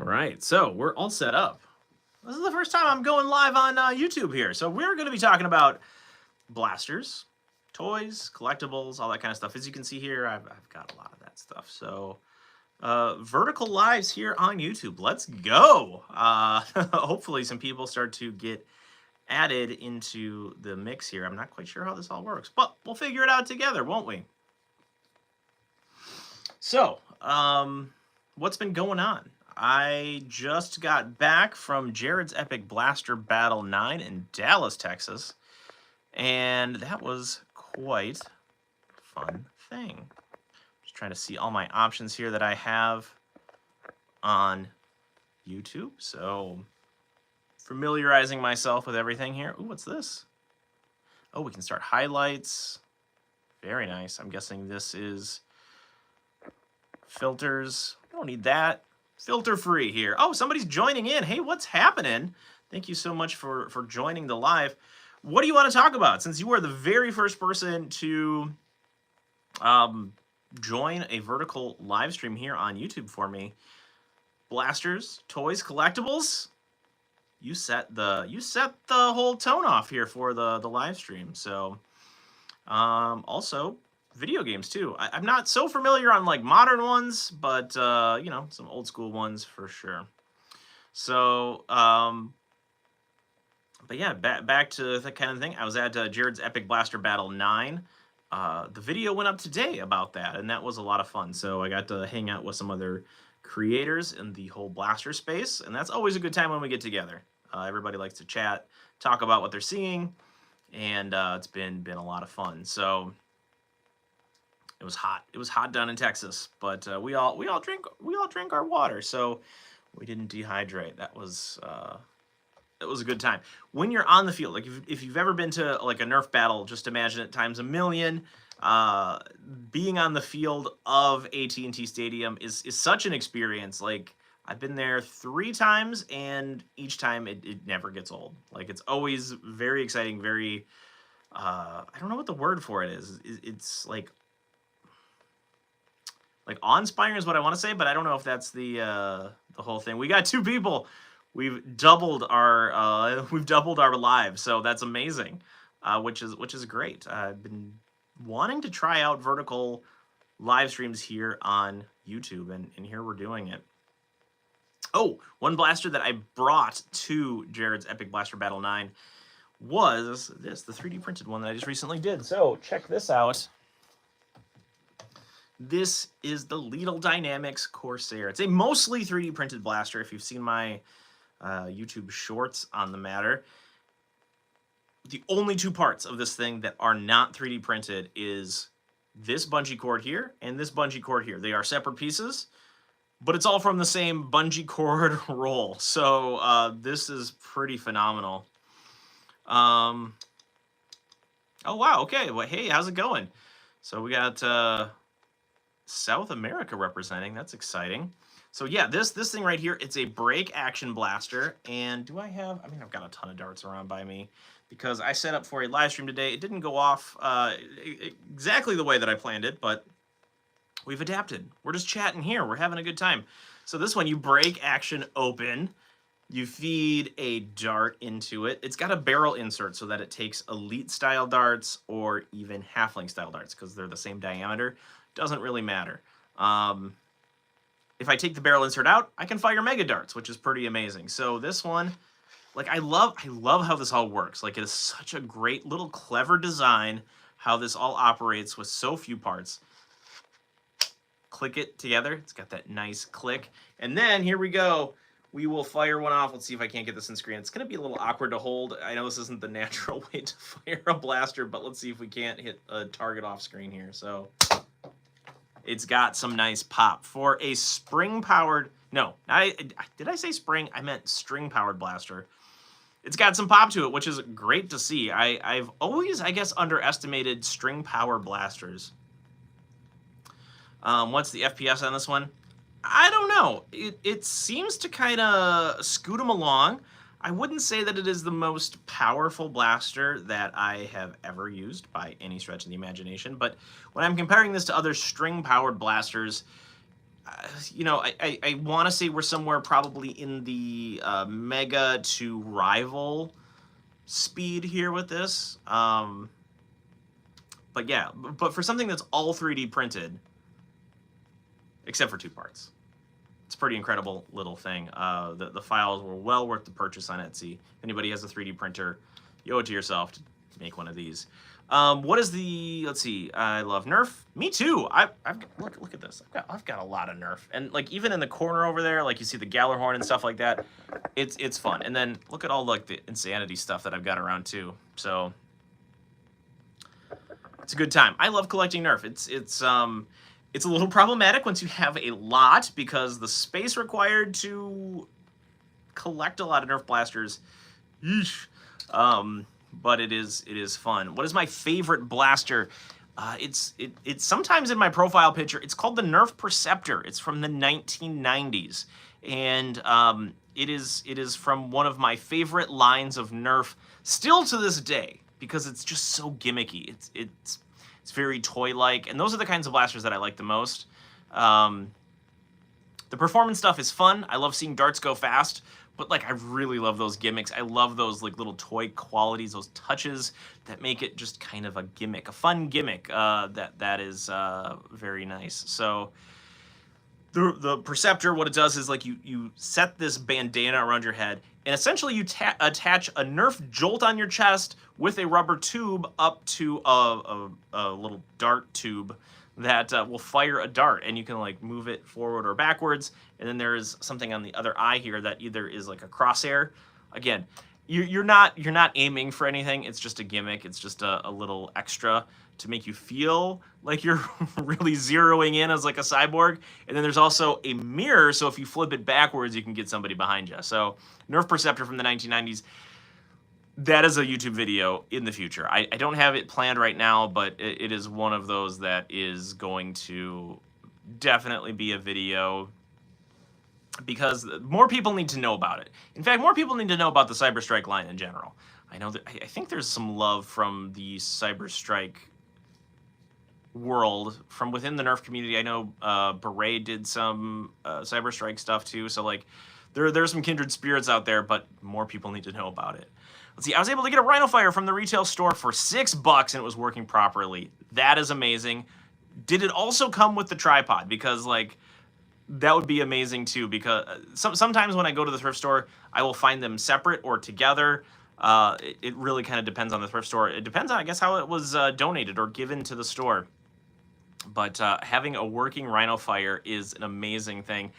right, so we're all set up. This is the first time I'm going live on YouTube here. So we're going to be talking about blasters, toys, collectibles, all that kind of stuff. As you can see here, I've got a lot of that stuff. So vertical lives here on YouTube. Let's go. Hopefully some people start to get added into the mix here. I'm not quite sure how this all works, but we'll figure it out together, won't we? So, what's been going on? I just got back from Jared's Epic Blaster Battle 9 in Dallas, Texas, and that was quite a fun thing. Just trying to see all my options here that I have on YouTube, so familiarizing myself with everything here. Ooh, what's this? Oh, we can start highlights. Very nice. I'm guessing this is filters. I don't need that. Filter free here. Oh, somebody's joining in. Hey, what's happening? Thank you so much for joining the live. What do you want to talk about? Since you are the very first person to join a vertical live stream here on YouTube for me, blasters, toys, collectibles, you set the whole tone off here for the live stream. So also video games too. I'm not so familiar on like modern ones, but you know, some old school ones for sure. So but yeah, back to that kind of thing. I was at Jared's Epic Blaster Battle 9. The video went up today about that, and that was a lot of fun. So I got to hang out with some other creators in the whole blaster space, and that's always a good time when we get together. Everybody likes to chat, talk about what they're seeing, and it's been a lot of fun. So it was hot. It was hot down in Texas, but we all drink our water, so we didn't dehydrate. That was a good time. When you're on the field, like if you've ever been to like a Nerf battle, just imagine it times a million. Being on the field of AT&T Stadium is such an experience. Like I've been there 3 times, and each time it never gets old. Like it's always very exciting. Very I don't know what the word for it is. It's like awe-inspiring is what I want to say, but I don't know if that's the whole thing. We got 2 people. We've doubled our lives, so that's amazing, which is great. I've been wanting to try out vertical live streams here on YouTube, and here we're doing it. Oh, one blaster that I brought to Jared's Epic Blaster Battle 9 was this, the 3D printed one that I just recently did. So check this out. This is the Lidl Dynamics Corsair. It's a mostly 3D printed blaster. If you've seen my YouTube shorts on the matter, the only 2 parts of this thing that are not 3D printed is this bungee cord here and this bungee cord here. They are separate pieces, but it's all from the same bungee cord roll. So this is pretty phenomenal. Oh wow, okay. Well, hey, how's it going? So we got South America representing. That's exciting. So yeah, this thing right here, it's a break action blaster. And do I have, I mean, I've got a ton of darts around by me because I set up for a live stream today. It didn't go off exactly the way that I planned it, but we've adapted. We're just chatting here. We're having a good time. So this one, you break action open, you feed a dart into it. It's got a barrel insert so that it takes elite style darts or even halfling style darts because they're the same diameter. Doesn't really matter. If I take the barrel insert out, I can fire mega darts, which is pretty amazing. So this one, like I love how this all works. Like it is such a great little clever design how this all operates with so few parts. Click it together. It's got that nice click. And then here we go. We will fire one off. Let's see if I can't get this in screen. It's going to be a little awkward to hold. I know this isn't the natural way to fire a blaster, but let's see if we can't hit a target off screen here. So it's got some nice pop for a spring-powered, no, did I say spring? I meant string-powered blaster. It's got some pop to it, which is great to see. I've always, I guess, underestimated string-power blasters. What's the FPS on this one? I don't know. It seems to kind of scoot them along. I wouldn't say that it is the most powerful blaster that I have ever used by any stretch of the imagination, but when I'm comparing this to other string-powered blasters, you know, I want to say we're somewhere probably in the mega to rival speed here with this. But yeah, but for something that's all 3D printed, except for 2 parts, it's a pretty incredible little thing. The files were well worth the purchase on Etsy. If anybody has a 3D printer, you owe it to yourself to make one of these. What is the? Let's see. I love Nerf. Me too. I've look at this. I've got a lot of Nerf, and like even in the corner over there, like you see the Gallarhorn and stuff like that. It's fun. And then look at all like the insanity stuff that I've got around too. So it's a good time. I love collecting Nerf. It's a little problematic once you have a lot because the space required to collect a lot of Nerf blasters. Yeesh. But it is fun. What is my favorite blaster? It's sometimes in my profile picture. It's called the Nerf Perceptor. It's from the 1990s, and it is from one of my favorite lines of Nerf still to this day because it's just so gimmicky. It's very toy-like, and those are the kinds of blasters that I like the most. The performance stuff is fun. I love seeing darts go fast. But like I really love those gimmicks. I love those like little toy qualities, those touches that make it just kind of a gimmick, a fun gimmick that is very nice. So the Perceptor, what it does is like you set this bandana around your head, and essentially you attach a Nerf jolt on your chest with a rubber tube up to a little dart tube that will fire a dart, and you can like move it forward or backwards. And then there is something on the other eye here that either is like a crosshair. Again, you're not aiming for anything. It's just a gimmick. It's just a little extra to make you feel like you're really zeroing in as like a cyborg. And then there's also a mirror, so if you flip it backwards, you can get somebody behind you. So Nerf Perceptor from the 1990s. That is a YouTube video in the future. I don't have it planned right now, but it is one of those that is going to definitely be a video because more people need to know about it. In fact, more people need to know about the Cyberstrike line in general. I know that I think there's some love from the Cyberstrike world from within the Nerf community. I know Beret did some Cyberstrike stuff too, so like there's some kindred spirits out there, but more people need to know about it. Let's see, I was able to get a Rhino Fire from the retail store for $6 and it was working properly. That is amazing. Did it also come with the tripod? Because like that would be amazing too, because sometimes when I go to the thrift store, I will find them separate or together. It really kind of depends on the thrift store. It depends on, I guess, how it was donated or given to the store. But having a working Rhino Fire is an amazing thing.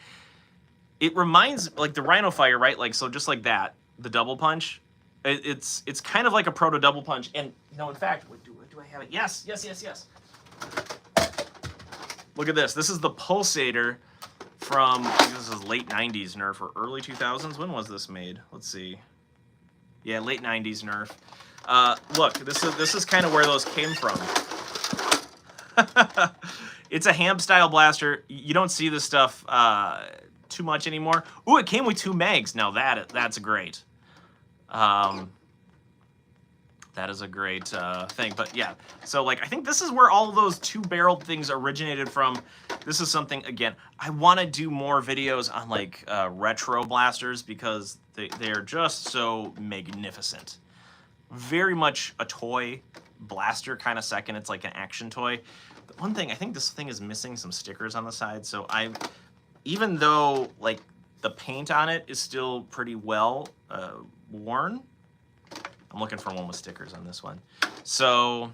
It reminds, like the Rhino Fire, right? Like, so just like that, the double punch, it's kind of like a proto double punch. And, you know, in fact, do I have it? Yes. Look at this. This is the Pulsator from, I think this is late 90s Nerf or early 2000s. When was this made? Let's see. Yeah, late 90s Nerf. Look, this is kind of where those came from. It's a ham-style blaster. You don't see this stuff too much anymore. Ooh, it came with 2 mags. Now that's great. That is a great thing. But yeah, so like I think this is where all of those 2-barreled things originated from. This is something, again, I want to do more videos on like retro blasters because they're just so magnificent. Very much a toy blaster kind of second. It's like an action toy. The one thing, I think this thing is missing some stickers on the side. So even though like the paint on it is still pretty well worn, I'm looking for one with stickers on this one. So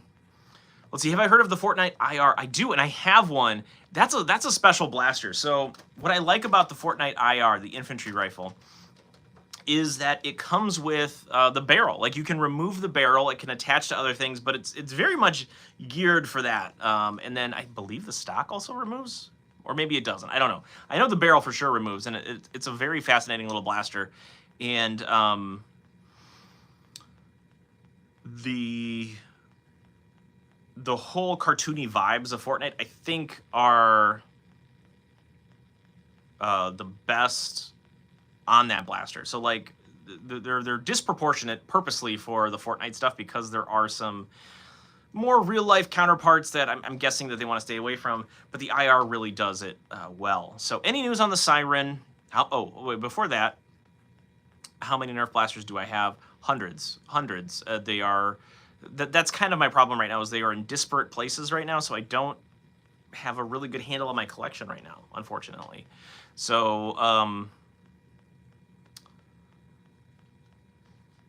let's see, have I heard of the Fortnite IR? I do, and I have one. That's a special blaster. So what I like about the Fortnite IR, the infantry rifle, is that it comes with the barrel. Like you can remove the barrel, it can attach to other things, but it's very much geared for that. And then I believe the stock also removes, or maybe it doesn't. I don't know. I know the barrel for sure removes, and it's a very fascinating little blaster. And the whole cartoony vibes of Fortnite, I think, are the best on that blaster. So like they're disproportionate purposely for the Fortnite stuff because there are some more real-life counterparts that I'm guessing that they want to stay away from, but the IR really does it well. So any news on the Siren? Oh, wait, before that, how many Nerf blasters do I have? Hundreds. They are... That's kind of my problem right now, is they are in disparate places right now, so I don't have a really good handle on my collection right now, unfortunately. So,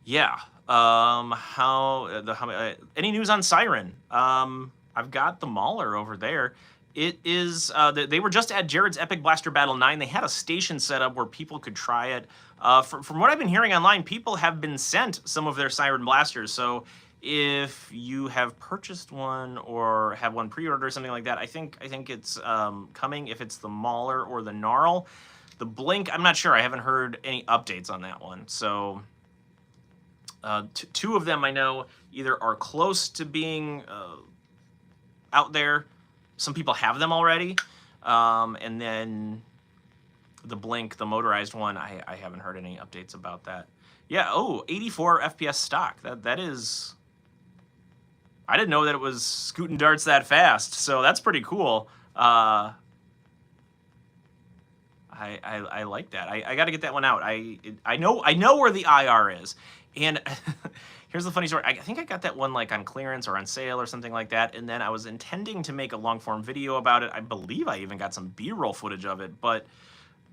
yeah. Any news on Siren? I've got the Mauler over there. It is, they were just at Jared's Epic Blaster Battle 9. They had a station set up where people could try it. From what I've been hearing online, people have been sent some of their Siren blasters. So if you have purchased one or have one pre-ordered or something like that, I think it's coming if it's the Mauler or the Gnarl. The Blink, I'm not sure. I haven't heard any updates on that one. So two of them I know either are close to being out there. Some people have them already. And then the Blink, the motorized one, I haven't heard any updates about that. Yeah, 84 FPS stock. That is... I didn't know that it was scooting darts that fast, so that's pretty cool. I like that. I got to get that one out. I know where the IR is, and here's the funny story. I think I got that one like on clearance or on sale or something like that, and then I was intending to make a long form video about it. I believe I even got some B-roll footage of it, but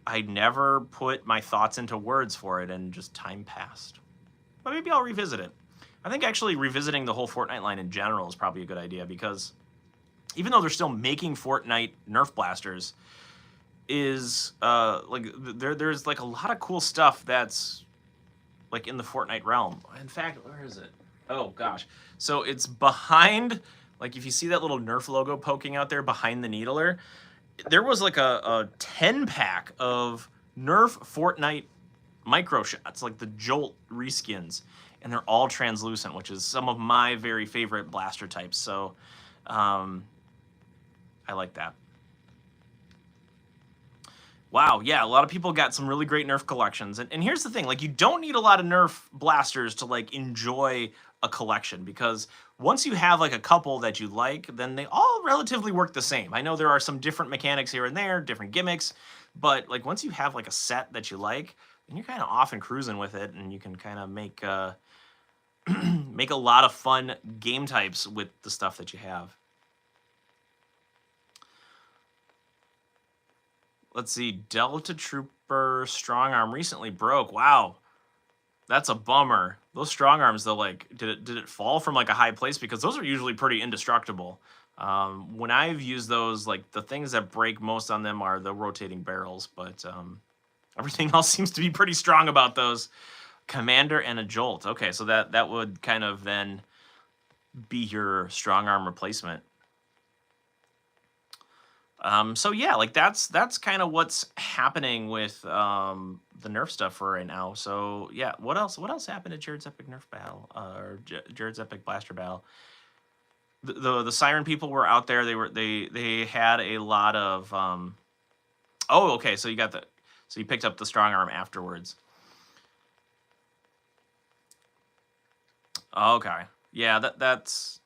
I never put my thoughts into words for it, and just time passed. But maybe I'll revisit it. I think actually revisiting the whole Fortnite line in general is probably a good idea, because even though they're still making Fortnite Nerf blasters, is like there's like a lot of cool stuff that's like in the Fortnite realm. In fact, where is it? Oh gosh. So it's behind, like if you see that little Nerf logo poking out there behind the needler, there was like a 10-pack of Nerf Fortnite micro shots, like the Jolt reskins. And they're all translucent, which is some of my very favorite blaster types. So I like that. Wow, yeah, a lot of people got some really great Nerf collections. And here's the thing, like, you don't need a lot of Nerf blasters to, like, enjoy a collection, because once you have, like, a couple that you like, then they all relatively work the same. I know there are some different mechanics here and there, different gimmicks, but, like, once you have, like, a set that you like, then you're kind of off and cruising with it, and you can kind of make make a lot of fun game types with the stuff that you have. Let's see, Delta Trooper Strong Arm recently broke. Wow, that's a bummer. Those strong arms, though, like, did it fall from like a high place? Because those are usually pretty indestructible. When I've used those, like, the things that break most on them are the rotating barrels, but everything else seems to be pretty strong about those. Commander and a Jolt. Okay, so that would kind of then be your strong arm replacement. So yeah, like that's kind of what's happening with the Nerf stuff for right now. So yeah, what else happened at Jared's Epic Nerf Battle, or Jared's Epic Blaster Battle? The Siren people were out there. They had a lot of oh, okay, so you picked up the strong arm afterwards. Okay. Yeah, that's...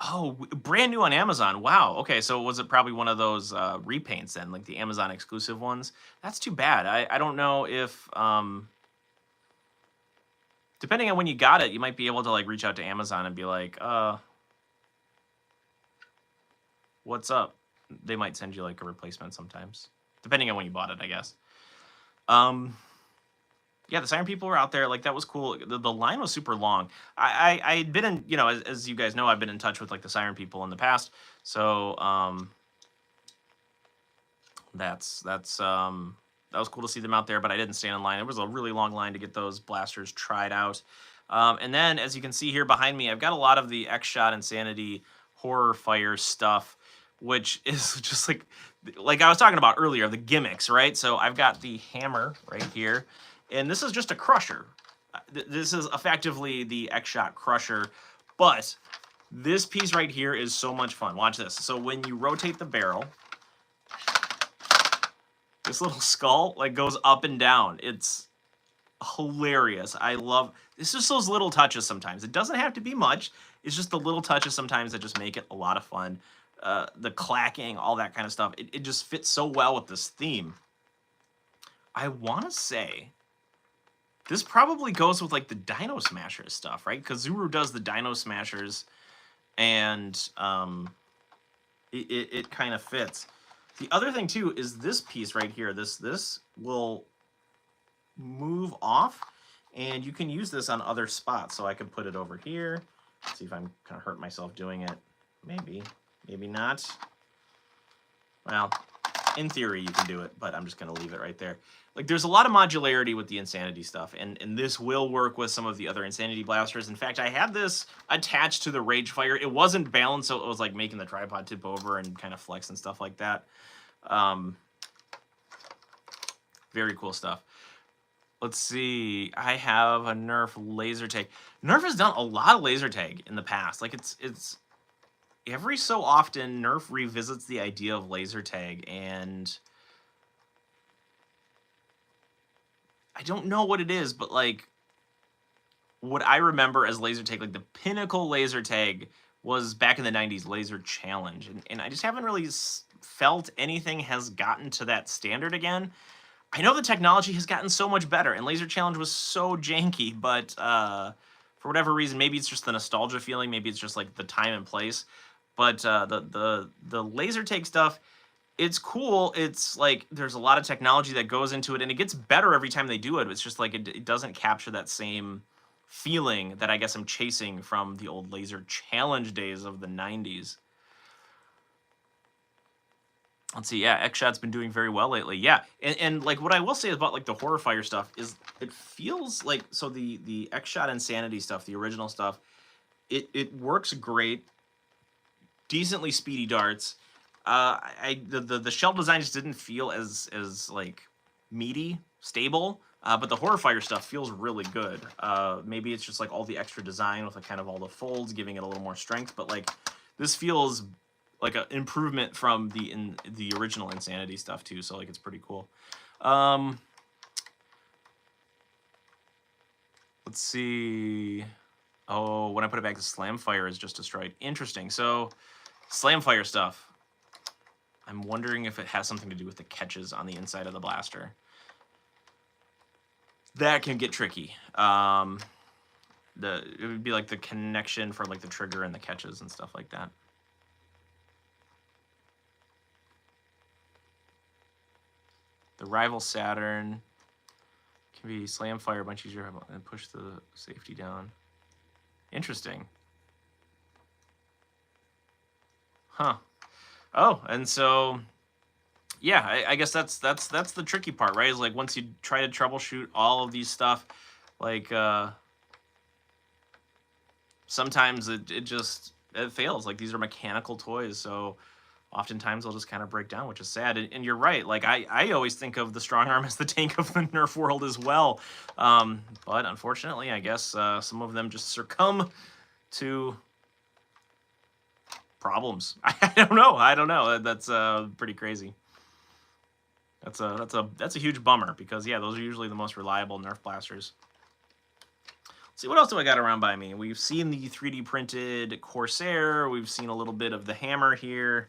Oh, brand new on Amazon. Wow. Okay, so was it probably one of those repaints then, like the Amazon exclusive ones? That's too bad. I don't know if... depending on when you got it, you might be able to, like, reach out to Amazon and be like, what's up? They might send you, like, a replacement sometimes. Depending on when you bought it, I guess. Yeah, the Siren people were out there. Like, that was cool. The line was super long. I had been in, you know, as you guys know, I've been in touch with, like, the Siren people in the past. So, that was cool to see them out there, but I didn't stand in line. It was a really long line to get those blasters tried out. And then, as you can see here behind me, I've got a lot of the X-Shot Insanity Horror Fire stuff, which is just like I was talking about earlier, the gimmicks, right? So I've got the hammer right here. And this is just a crusher. This is effectively the X-Shot crusher, but this piece right here is so much fun. Watch this. So when you rotate the barrel, this little skull, like, goes up and down. It's hilarious. I love... It's just those little touches sometimes. It doesn't have to be much. It's just the little touches sometimes that just make it a lot of fun. The clacking, all that kind of stuff. It just fits so well with this theme. I want to say this probably goes with like the Dino Smashers stuff, right? Because Zuru does the Dino Smashers, and it kind of fits. The other thing too is this piece right here. This will move off, and you can use this on other spots. So I could put it over here. Let's see if I'm kind of hurt myself doing it. Maybe not. Well, in theory you can do it, but I'm just going to leave it right there. Like, there's a lot of modularity with the Insanity stuff, and this will work with some of the other Insanity blasters. In fact, I had this attached to the Rage Fire. It wasn't balanced, so it was like making the tripod tip over and kind of flex and stuff like that. Very cool stuff. Let's see. I have a Nerf laser tag. Nerf has done a lot of laser tag in the past. Like, it's every so often Nerf revisits the idea of laser tag, and I don't know what it is, but like what I remember as laser tag, like the pinnacle laser tag was back in the 90s, Laser Challenge. And I just haven't really felt anything has gotten to that standard again. I know the technology has gotten so much better, and Laser Challenge was so janky, but for whatever reason, maybe it's just the nostalgia feeling, maybe it's just like the time and place. But the laser tag stuff, it's cool. It's like there's a lot of technology that goes into it, and it gets better every time they do it. It's just like it doesn't capture that same feeling that I guess I'm chasing from the old Laser Challenge days of the 90s. Let's see, yeah, X-Shot's been doing very well lately. Yeah, and like what I will say about like the Horror Fire stuff is it feels like, so the X-Shot Insanity stuff, the original stuff, it works great. Decently speedy darts. The shell design just didn't feel as like meaty, stable. But the Horror Fire stuff feels really good. Maybe it's just like all the extra design with like kind of all the folds, giving it a little more strength. But like this feels like an improvement from the original Insanity stuff too. So like it's pretty cool. Let's see. Oh, when I put it back, the Slam Fire is just destroyed. Interesting. So Slam Fire stuff. I'm wondering if it has something to do with the catches on the inside of the blaster. That can get tricky. It would be like the connection for like the trigger and the catches and stuff like that. The Rival Saturn can be Slam Fire a bunch easier and push the safety down. Interesting. Huh. Oh, and so, yeah, I guess that's the tricky part, right? Is like once you try to troubleshoot all of these stuff, like sometimes it fails. Like these are mechanical toys, so oftentimes they'll just kind of break down, which is sad. And you're right. Like I always think of the Strong Arm as the tank of the Nerf world as well. But unfortunately, I guess some of them just succumb to problems. I don't know. That's pretty crazy. That's a huge bummer because yeah, those are usually the most reliable Nerf blasters. Let's see, what else do I got around by me? We've seen the 3D printed Corsair. We've seen a little bit of the hammer here.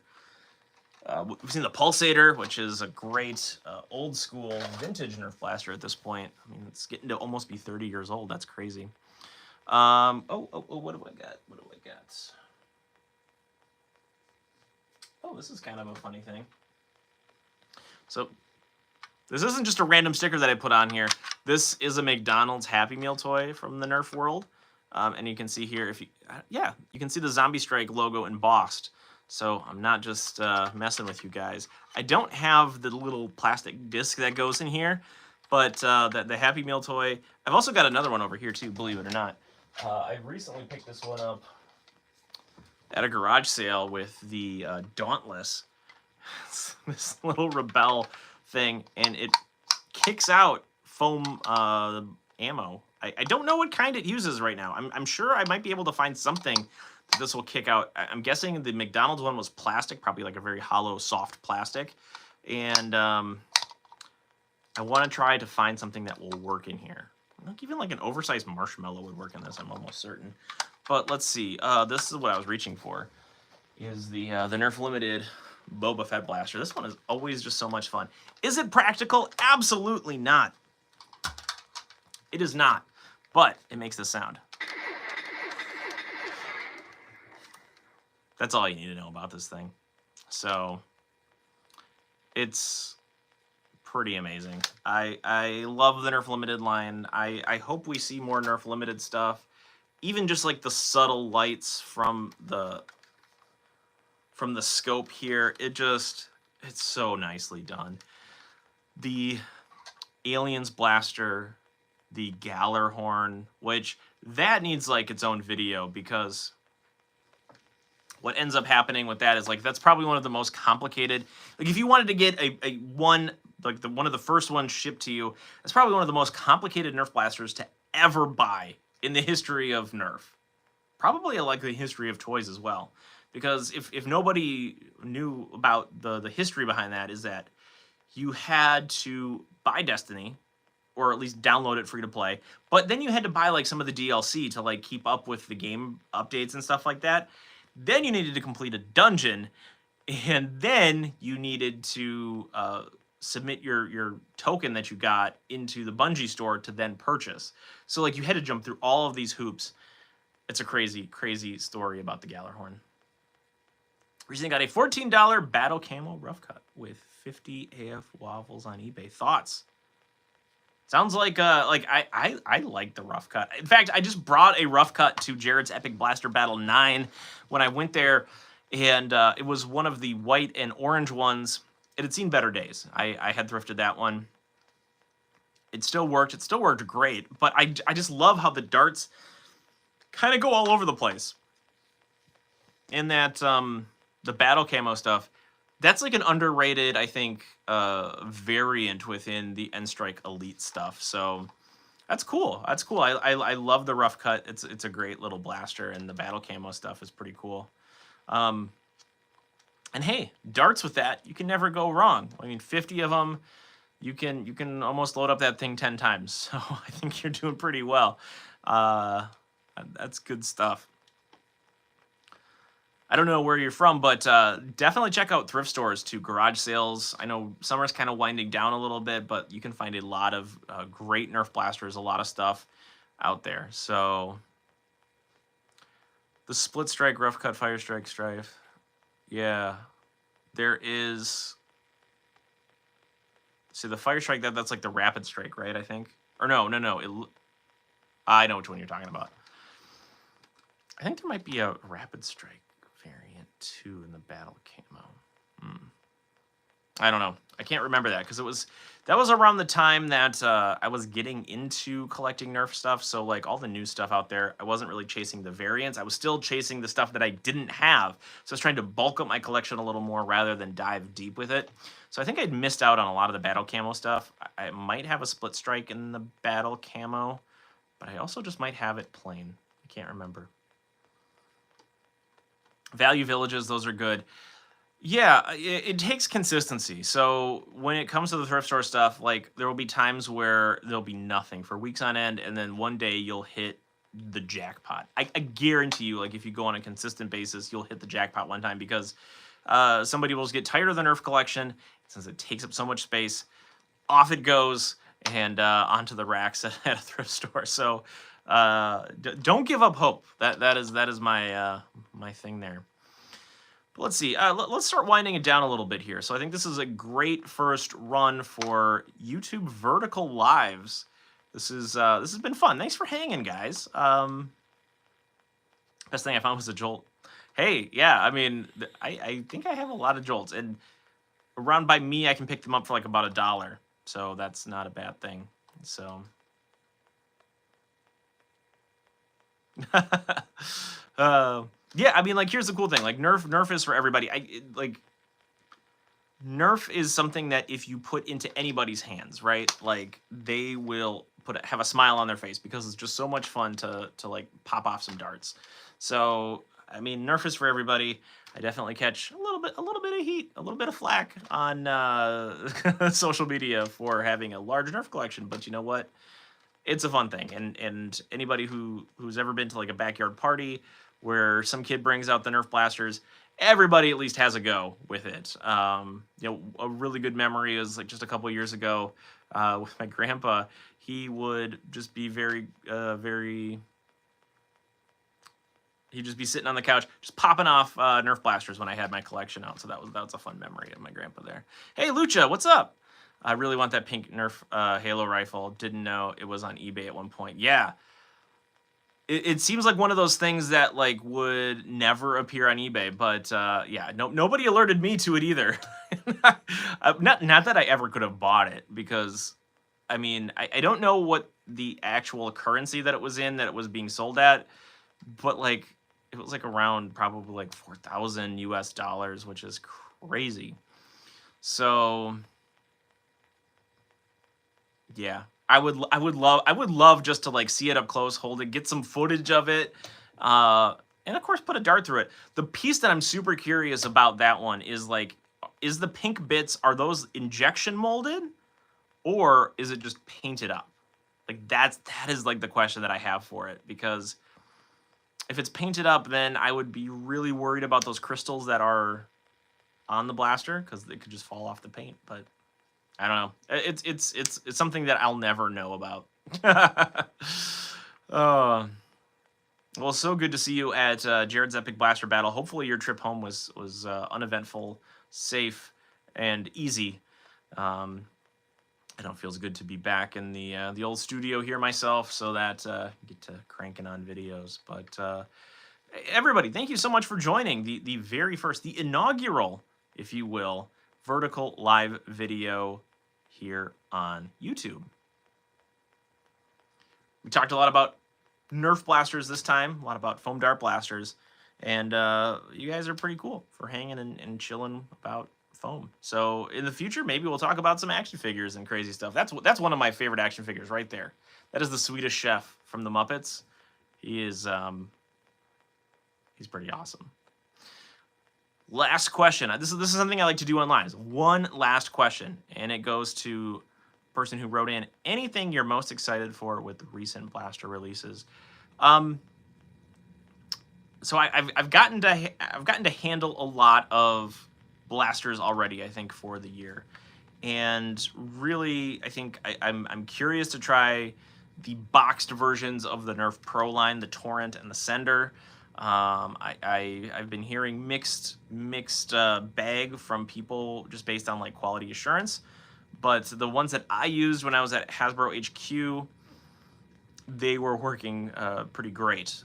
We've seen the Pulsator, which is a great old school vintage Nerf blaster at this point. I mean, it's getting to almost be 30 years old. That's crazy. What do I got? What do I got? Oh, this is kind of a funny thing. So this isn't just a random sticker that I put on here. This is a McDonald's Happy Meal toy from the Nerf world. And you can see here, you can see the Zombie Strike logo embossed. So I'm not just messing with you guys. I don't have the little plastic disc that goes in here, but the Happy Meal toy. I've also got another one over here too, believe it or not. I recently picked this one up at a garage sale with the Dauntless. This little Rebel thing, and it kicks out foam ammo. I don't know what kind it uses right now. I'm sure I might be able to find something that this will kick out. I'm guessing the McDonald's one was plastic, probably like a very hollow, soft plastic. And I want to try to find something that will work in here. Like even like an oversized marshmallow would work in this, I'm almost certain. But let's see. This is what I was reaching for. Is the Nerf Limited Boba Fett blaster. This one is always just so much fun. Is it practical? Absolutely not. It is not. But it makes this sound. That's all you need to know about this thing. So it's pretty amazing. I love the Nerf Limited line. I hope we see more Nerf Limited stuff. Even just like the subtle lights from the scope here, it's so nicely done. The Aliens blaster, the Gallarhorn, which that needs like its own video, because what ends up happening with that is like that's probably one of the most complicated. Like if you wanted to get one of the first ones shipped to you, that's probably one of the most complicated Nerf blasters to ever buy in the history of Nerf. Probably like the history of toys as well. Because if nobody knew about the history behind that, is that you had to buy Destiny, or at least download it free to play, but then you had to buy like some of the DLC to like keep up with the game updates and stuff like that. Then you needed to complete a dungeon, and then you needed to submit your token that you got into the Bungie store to then purchase. So like you had to jump through all of these hoops. It's a crazy, crazy story about the Gallarhorn. Recently got a $14 Battle Camo Rough Cut with 50 AF waffles on eBay. Thoughts? Sounds like I like the Rough Cut. In fact, I just brought a Rough Cut to Jared's Epic Blaster Battle 9 when I went there, and it was one of the white and orange ones. It had seen better days. I had thrifted that one. It still worked. It still worked great, but I just love how the darts kind of go all over the place. In that the Battle Camo stuff, that's like an underrated, I think, variant within the N-Strike Elite stuff. So that's cool. That's cool. I love the Rough Cut. It's a great little blaster, and the Battle Camo stuff is pretty cool. And hey, darts with that, you can never go wrong. I mean, 50 of them, you can almost load up that thing 10 times. So I think you're doing pretty well. That's good stuff. I don't know where you're from, but definitely check out thrift stores too, garage sales. I know summer's kind of winding down a little bit, but you can find a lot of great Nerf blasters, a lot of stuff out there. So the Split Strike, Rough Cut, Fire Strike, Strife. Yeah, there is. See, the Fire Strike, that's like the Rapid Strike, right? I think. Or no. I know which one you're talking about. I think there might be a Rapid Strike variant too in the Battle Camo. I don't know. I can't remember that because that was around the time that I was getting into collecting Nerf stuff. So like all the new stuff out there, I wasn't really chasing the variants. I was still chasing the stuff that I didn't have. So I was trying to bulk up my collection a little more rather than dive deep with it. So I think I'd missed out on a lot of the Battle Camo stuff. I might have a Split Strike in the Battle Camo, but I also just might have it plain. I can't remember. Value Villages, those are good. Yeah, it takes consistency. So when it comes to the thrift store stuff, like there will be times where there'll be nothing for weeks on end, and then one day you'll hit the jackpot. I guarantee you, like if you go on a consistent basis, you'll hit the jackpot one time because somebody will just get tired of the Nerf collection since it takes up so much space. Off it goes and onto the racks at a thrift store. So don't give up hope. That is my my thing there. But let's see. Let's start winding it down a little bit here. So I think this is a great first run for YouTube vertical lives. This has been fun. Thanks for hanging, guys. Best thing I found was a jolt. Hey, yeah. I mean, I think I have a lot of jolts, and around by me, I can pick them up for like about $1. So that's not a bad thing. So. Yeah, I mean, like, here's the cool thing. Like, Nerf is for everybody. Nerf is something that if you put into anybody's hands, right, like, they will have a smile on their face because it's just so much fun to like, pop off some darts. So, I mean, Nerf is for everybody. I definitely catch a little bit of heat, a little bit of flack on social media for having a large Nerf collection. But you know what? it's a fun thing. And anybody who's ever been to like a backyard party where some kid brings out the Nerf blasters, everybody at least has a go with it. You know, a really good memory is like just a couple years ago with my grandpa. He would just be he'd just be sitting on the couch, just popping off Nerf blasters when I had my collection out. So that was a fun memory of my grandpa there. Hey, Lucha, what's up? I really want that pink Nerf Halo rifle. Didn't know it was on eBay at one point. Yeah. It seems like one of those things that like would never appear on eBay, but yeah, nobody alerted me to it either. Not that I ever could have bought it, because I mean, I don't know what the actual currency that it was in that it was being sold at, but like it was like around probably like 4,000 US dollars, which is crazy. So yeah, I would love just to like see it up close, hold it, get some footage of it, and of course put a dart through it. The piece that I'm super curious about that one is like, is the pink bits, are those injection molded, or is it just painted up? Like that is like the question that I have for it, because if it's painted up, then I would be really worried about those crystals that are on the blaster, because they could just fall off the paint. But I don't know. It's something that I'll never know about. Well, so good to see you at Jared's Epic Blaster Battle. Hopefully your trip home was uneventful, safe, and easy. It feels good to be back in the old studio here myself, so that I get to cranking on videos. But everybody, thank you so much for joining the very first, the inaugural, if you will, vertical live video here on YouTube. We talked a lot about Nerf blasters this time, a lot about foam dart blasters, and you guys are pretty cool for hanging and chilling about foam. So in the future, maybe we'll talk about some action figures and crazy stuff. That's one of my favorite action figures right there. That is the Swedish Chef from the Muppets. He is he's pretty awesome. Last question. This is something I like to do online. It's one last question, and it goes to the person who wrote in, anything you're most excited for with the recent blaster releases. So I've gotten to handle a lot of blasters already, I think, for the year, and really I think I'm curious to try the boxed versions of the Nerf Pro line, the Torrent and the Sender. I've been hearing mixed bag from people just based on like quality assurance, but the ones that I used when I was at Hasbro HQ, they were working pretty great.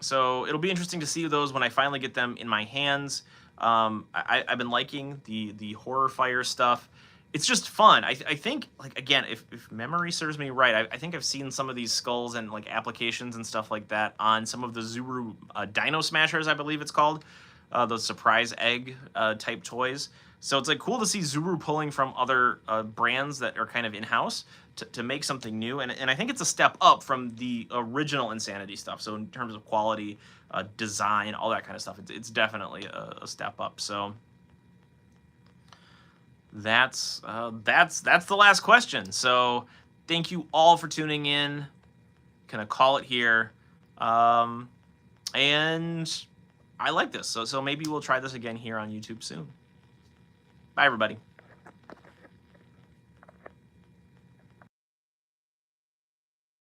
So it'll be interesting to see those when I finally get them in my hands. I've been liking the horror fire stuff. It's just fun. I think, like, again, if memory serves me right, I think I've seen some of these skulls and like applications and stuff like that on some of the Zuru Dino Smashers, I believe it's called, those surprise egg type toys. So it's like cool to see Zuru pulling from other brands that are kind of in-house to make something new, and I think it's a step up from the original Insanity stuff. So in terms of quality, design, all that kind of stuff, it's definitely a step up. So that's the last question. So thank you all for tuning in. Gonna call it here, and I like this. So maybe we'll try this again here on YouTube soon. Bye, everybody.